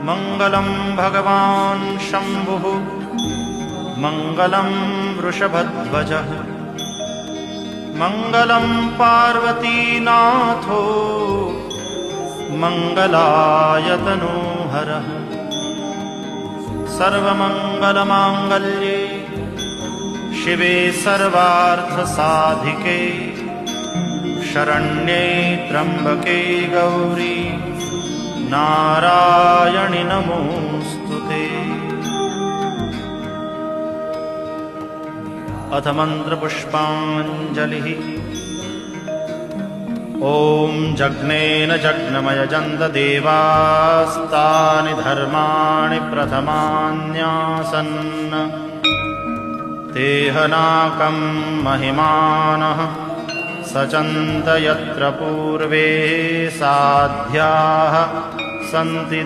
मङ्गलं भगवान् शम्भुः मङ्गलं वृषभध्वजः मङ्गलं पार्वतीनाथो मङ्गलायतनोहरः सर्वमङ्गलमाङ्गल्ये शिवे सर्वार्थसाधिके शरण्ये त्र्यम्बके गौरी नारायणि नमोऽस्तुते। अथ मन्त्रपुष्पाञ्जलिः। ॐ जग्नेन जग्नमयजन्त देवास्तानि धर्माणि प्रथमान्यासन् तेहनाकं महिमानः सचन्त यत्र पूर्वे साध्याः सन्ति